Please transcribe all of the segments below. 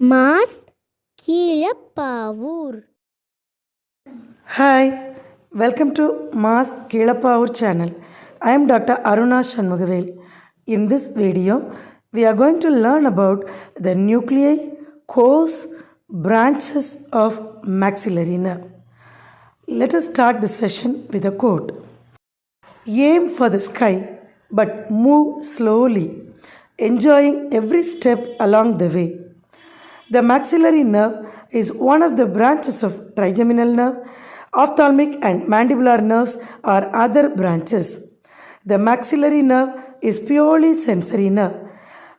Mass Kilapavur. Hi, welcome to Mass Kilapavur channel. I am Dr. Aruna Shanmugavel. In this video, we are going to learn about the nuclei, cores, branches of maxillary nerve. Let us start the session with a quote. Aim for the sky, but move slowly, enjoying every step along the way. The maxillary nerve is one of the branches of trigeminal nerve. Ophthalmic and mandibular nerves are other branches. The maxillary nerve is purely sensory nerve.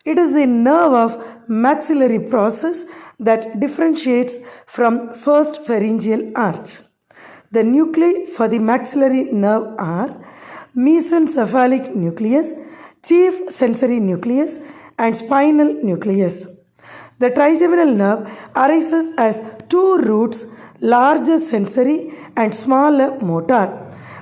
It is the nerve of maxillary process that differentiates from first pharyngeal arch. The nuclei for the maxillary nerve are mesencephalic nucleus, chief sensory nucleus, and spinal nucleus. The trigeminal nerve arises as two roots, larger sensory and smaller motor.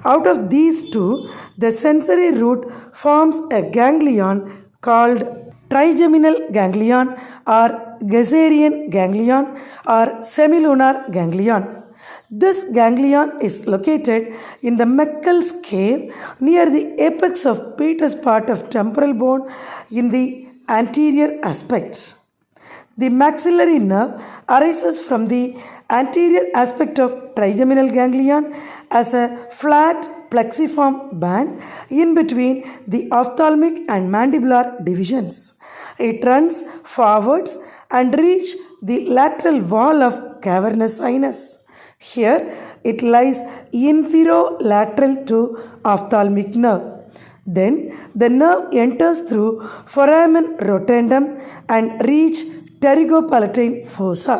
Out of these two, the sensory root forms a ganglion called trigeminal ganglion or Gasserian ganglion or semilunar ganglion. This ganglion is located in the Meckel's cave near the apex of Peter's part of temporal bone in the anterior aspect. The maxillary nerve arises from the anterior aspect of trigeminal ganglion as a flat plexiform band in between the ophthalmic and mandibular divisions. It runs forwards and reaches the lateral wall of cavernous sinus. Here it lies inferolateral to ophthalmic nerve. Then the nerve enters through foramen rotundum and reach pterygopalatine fossa.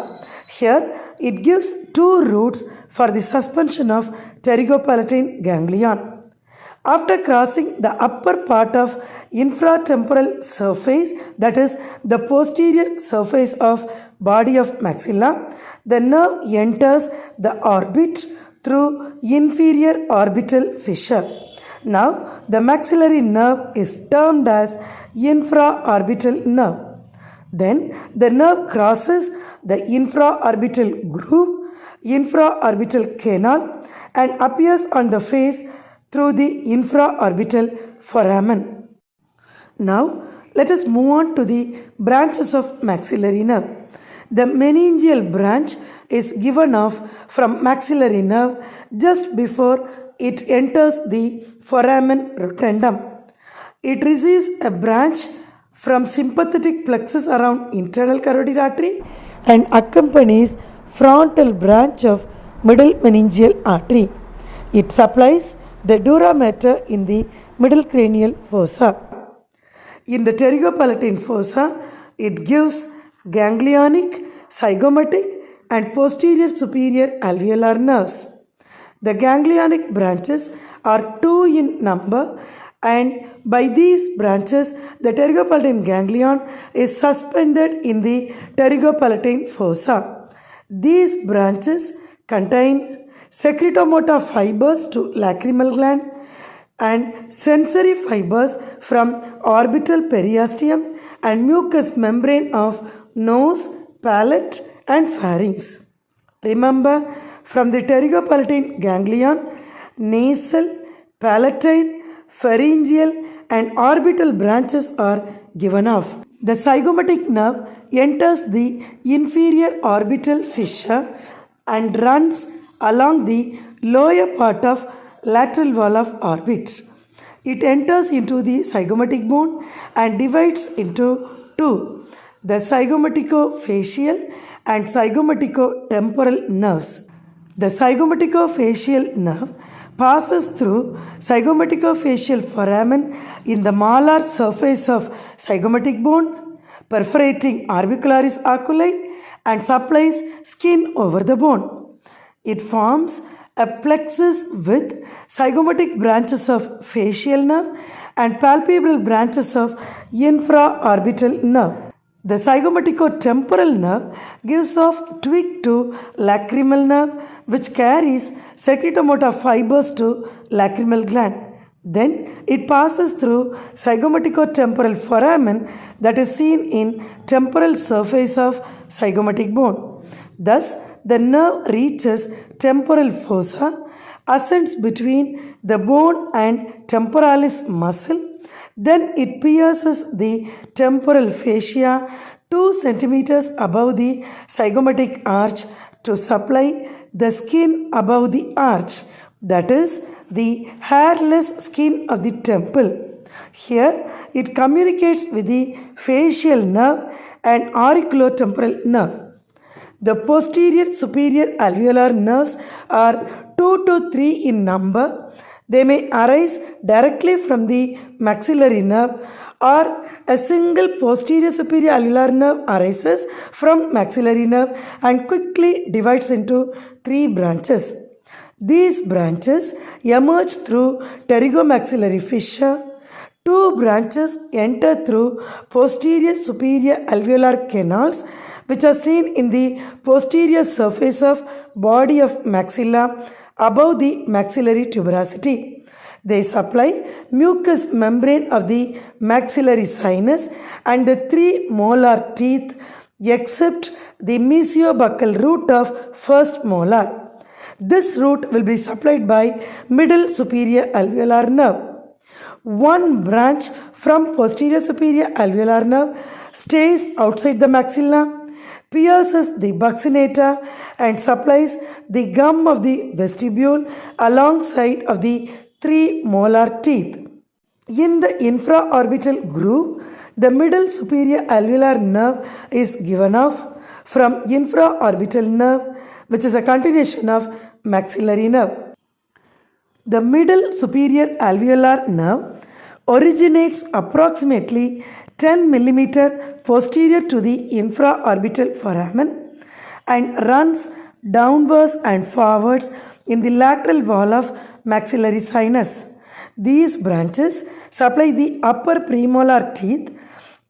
Here it gives two roots for the suspension of pterygopalatine ganglion. After crossing the upper part of infratemporal surface, that is the posterior surface of body of maxilla, the nerve enters the orbit through inferior orbital fissure. Now, the maxillary nerve is termed as infraorbital nerve. Then the nerve crosses the infraorbital groove, infraorbital canal, and appears on the face through the infraorbital foramen. Now, let us move on to the branches of maxillary nerve. The meningeal branch is given off from maxillary nerve just before it enters the foramen rotundum. It receives a branch from sympathetic plexus around internal carotid artery and accompanies frontal branch of middle meningeal artery. It supplies the dura mater in the middle cranial fossa. In the pterygopalatine fossa, it gives ganglionic, zygomatic, and posterior superior alveolar nerves. The ganglionic branches are two in number, and by these branches, the pterygopalatine ganglion is suspended in the pterygopalatine fossa. These branches contain secretomotor fibers to lacrimal gland and sensory fibers from orbital periosteum and mucous membrane of nose, palate, and pharynx. Remember, from the pterygopalatine ganglion, nasal, palatine, pharyngeal, and orbital branches are given off. The zygomatic nerve enters the inferior orbital fissure and runs along the lower part of lateral wall of orbit. It enters into the zygomatic bone and divides into two, the zygomaticofacial and zygomaticotemporal nerves. The zygomaticofacial nerve passes through zygomaticofacial foramen in the malar surface of zygomatic bone, perforating orbicularis oculi, and supplies skin over the bone. It forms a plexus with zygomatic branches of facial nerve and palpebral branches of infraorbital nerve. The zygomaticotemporal nerve gives off twig to lacrimal nerve, which carries secretomotor fibers to lacrimal gland. Then it passes through zygomaticotemporal foramen that is seen in temporal surface of zygomatic bone. Thus, the nerve reaches temporal fossa, ascends between the bone and temporalis muscle. Then it pierces the temporal fascia 2 centimeters above the zygomatic arch to supply the skin above the arch, that is, the hairless skin of the temple. Here, it communicates with the facial nerve and auriculotemporal nerve. The posterior superior alveolar nerves are 2 to 3 in number. They may arise directly from the maxillary nerve, or a single posterior superior alveolar nerve arises from maxillary nerve and quickly divides into 3 branches. These branches emerge through pterygomaxillary fissure. 2 branches enter through posterior superior alveolar canals, which are seen in the posterior surface of body of maxilla above the maxillary tuberosity. They supply mucous membrane of the maxillary sinus and the 3 molar teeth, except the mesiobuccal root of first molar. This root will be supplied by middle superior alveolar nerve. One branch from posterior superior alveolar nerve stays outside the maxilla, pierces the buccinata and supplies the gum of the vestibule alongside of the 3 molar teeth. In the infraorbital groove, the middle superior alveolar nerve is given off from infraorbital nerve, which is a continuation of maxillary nerve. The middle superior alveolar nerve originates approximately 10 mm posterior to the infraorbital foramen and runs downwards and forwards in the lateral wall of maxillary sinus. These branches supply the upper premolar teeth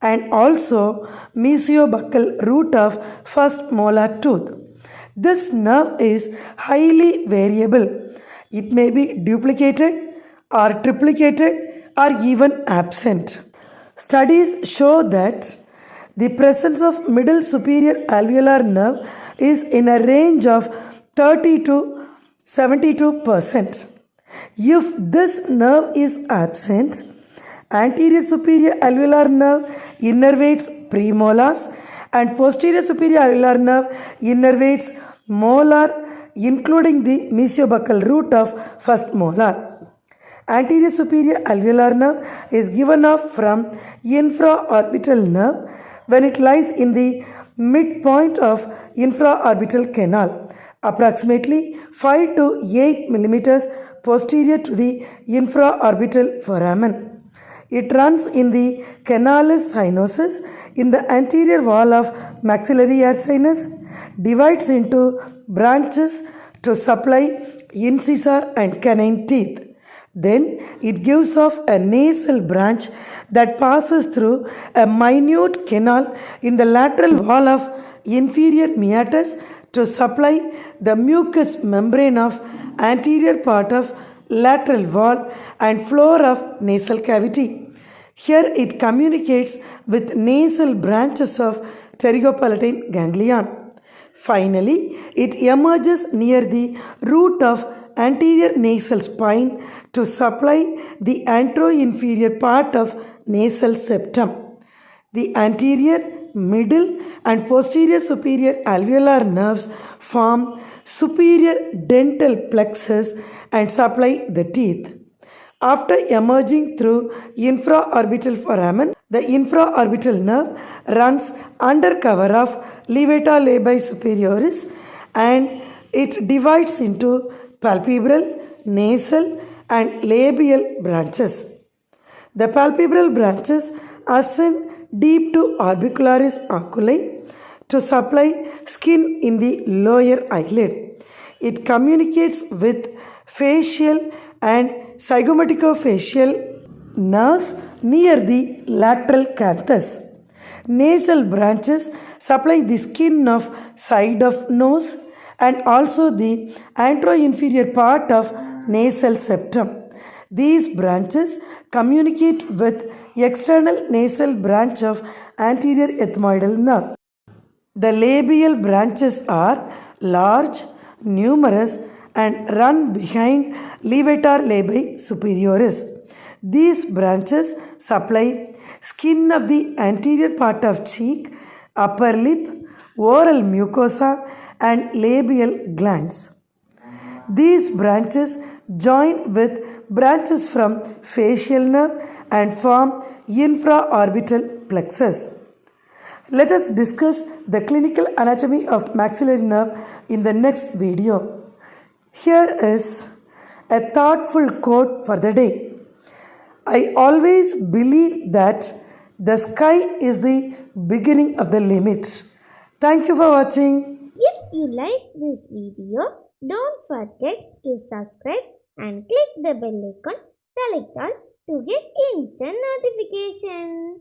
and also mesiobuccal root of first molar tooth. This nerve is highly variable. It may be duplicated or triplicated or even absent. Studies show that the presence of middle superior alveolar nerve is in a range of 30 to 72%. If this nerve is absent, anterior superior alveolar nerve innervates premolars and posterior superior alveolar nerve innervates molar, including the mesiobuccal root of first molar. Anterior superior alveolar nerve is given off from infraorbital nerve when it lies in the midpoint of infraorbital canal, approximately 5 to 8 millimeters posterior to the infraorbital foramen. It runs in the canalis sinosus in the anterior wall of maxillary air sinus, divides into branches to supply incisor and canine teeth. Then it gives off a nasal branch that passes through a minute canal in the lateral wall of inferior meatus to supply the mucous membrane of anterior part of lateral wall and floor of nasal cavity. Here it communicates with nasal branches of pterygopalatine ganglion. Finally, it emerges near the root of anterior nasal spine to supply the anteroinferior part of nasal septum. The anterior, middle and posterior superior alveolar nerves form superior dental plexus and supply the teeth. After emerging through infraorbital foramen, the infraorbital nerve runs under cover of levator labii superioris and it divides into palpebral, nasal and labial branches. The palpebral branches ascend deep to orbicularis oculi to supply skin in the lower eyelid. It communicates with facial and zygomaticofacial nerves near the lateral canthus. Nasal branches supply the skin of side of nose and also the anteroinferior part of nasal septum. These branches communicate with external nasal branch of anterior ethmoidal nerve. The labial branches are large, numerous, and run behind levator labii superioris. These branches supply skin of the anterior part of cheek, upper lip, oral mucosa, and labial glands. These branches join with branches from facial nerve and form infraorbital plexus. Let us discuss the clinical anatomy of maxillary nerve in the next video. Here is a thoughtful quote for the day. I always believe that the sky is the beginning of the limit. Thank you for watching. If you like this video, don't forget to subscribe and click the bell icon, select all to get instant notifications.